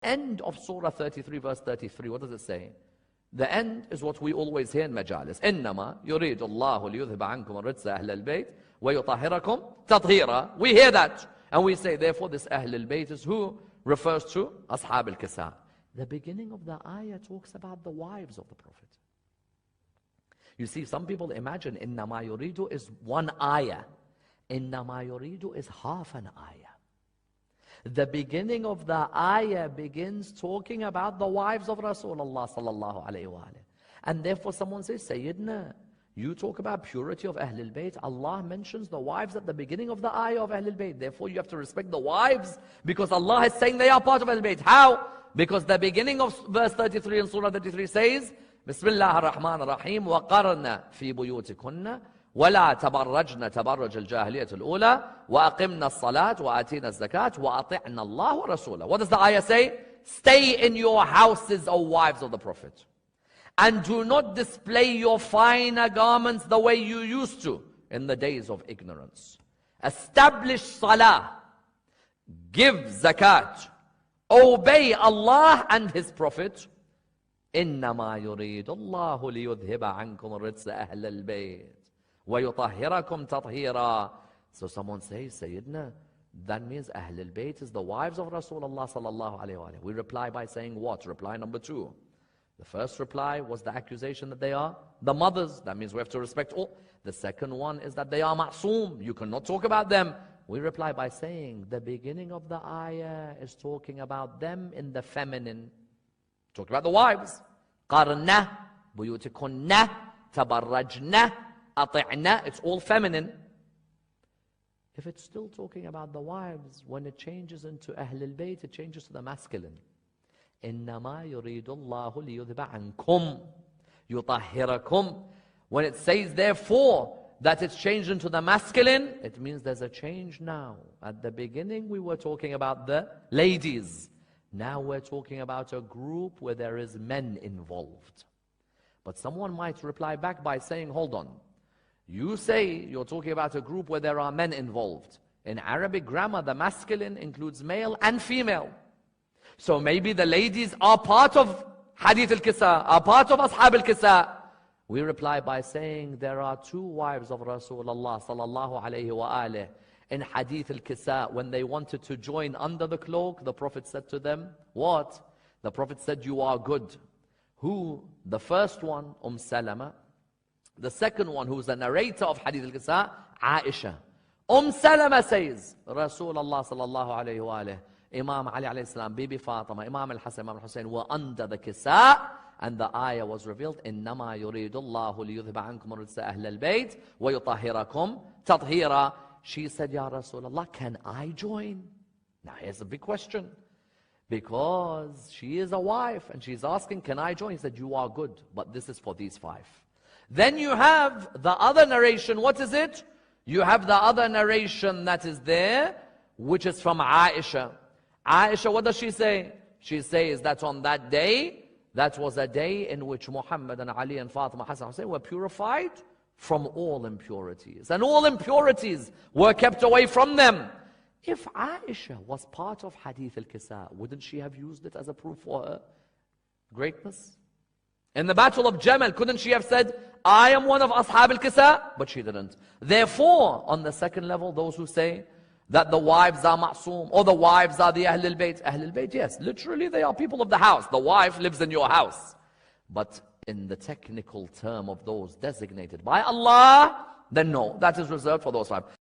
end of Surah 33, verse 33, what does it say? The end is what we always hear in majalis. إِنَّمَا يُرِيدُ اللَّهُ لِيُذْهِبَ عَنْكُمُ الرِّجْسَ أَهْلَ الْبَيْتِ وَيُطَهِّرَكُمْ تَطْهِيرًا. We hear that. And we say, therefore, this Ahlulbait is who? Refers to Ashab al-Kisa. The beginning of the ayah talks about the wives of the Prophet. You see, some people imagine إِنَّمَا يُرِيدُ is one ayah. إِنَّمَا يُرِيدُ is half an ayah. The beginning of the ayah begins talking about the wives of Rasulullah sallallahu alayhi wa alayhi. And therefore someone says, Sayyidina, you talk about purity of Ahlul Bayt. Allah mentions the wives at the beginning of the ayah of Ahlul Bayt. Therefore you have to respect the wives because Allah is saying they are part of Ahlul Bayt. How? Because the beginning of verse 33 in Surah 33 says, Bismillah ar-Rahman ar-Rahim, وَقَرْنَ فِي بُيُوتِكُنَّ ولا تبرجن تبرج الجاهلية الأولى وأقمنا الصلاة وآتينا الزكاة وأطعنا الله ورسوله. What does the ayah say? Stay in your houses, O wives of the Prophet, and do not display your finer garments the way you used to in the days of ignorance. Establish salah, give zakat, obey Allah and His Prophet. إنما يريد الله ليذهب عنكم الرجس أهل البيت وَيُطَهِّرَكُمْ تَطْهِيرًا. So someone says, Sayyidina, that means Ahlul Bayt is the wives of Rasulullah sallallahu alayhi wa alayhi. We reply by saying what? Reply number 2. The first reply was the accusation that they are the mothers. That means we have to respect all. The second one is that they are ma'soom. You cannot talk about them. We reply by saying the beginning of the ayah is talking about them in the feminine. Talk about the wives. قَرْنَ بُيُوتِكُنَّ تَبَرَّجْنَ أطعنا, it's all feminine. If it's still talking about the wives, when it changes into Ahlul Bayt, it changes to the masculine. إِنَّمَا يُرِيدُ اللَّهُ لِيُذْهِبَ عَنْكُمْ يُطَهِّرَكُمْ. When it says therefore that it's changed into the masculine, it means there's a change now. At the beginning we were talking about the ladies. Now we're talking about a group where there is men involved. But someone might reply back by saying, hold on. You say you're talking about a group where there are men involved. In Arabic grammar, the masculine includes male and female. So maybe the ladies are part of Hadith al-Kisa, are part of Ashab al-Kisa. We reply by saying there are 2 wives of Rasulullah sallallahu alayhi wa alayhi. In Hadith al-Kisa, when they wanted to join under the cloak, the Prophet said to them, what? The Prophet said, you are good. Who? The first one, Salama. The second one, who is the narrator of Hadith al-Kisa, Aisha. Salama says, Rasulullah sallallahu alayhi wa alayhi, Imam Ali alayhi salam, Bibi Fatima, Imam al-Hasan, Imam al-Hussein were under the Kisa, and the ayah was revealed, إِنَّمَا يُرِيدُ اللَّهُ لِيُذْهِبَ عَنْكُمُ الرِّجْسَ أَهْلَ الْبَيْتِ وَيُطَهِّرَكُمْ تَطْهِيرًا. She said, Ya Rasulullah, can I join? Now here's a big question. Because she is a wife, and she's asking, can I join? He said, you are good, but this is for these 5. Then you have the other narration. What is it? You have the other narration that is there, which is from Aisha. Aisha, what does she say? She says that on that day, that was a day in which Muhammad and Ali and Fatima, Hassan and Hussein were purified from all impurities. And all impurities were kept away from them. If Aisha was part of Hadith al-Kisa, wouldn't she have used it as a proof for her greatness? In the battle of Jamal, couldn't she have said, I am one of Ashab al-Kisa? But she didn't. Therefore, on the second level, those who say that the wives are ma'soom, or the wives are the Ahlul Bayt. Ahlul Bayt, yes, literally they are people of the house. The wife lives in your house. But in the technical term of those designated by Allah, then no, that is reserved for those 5.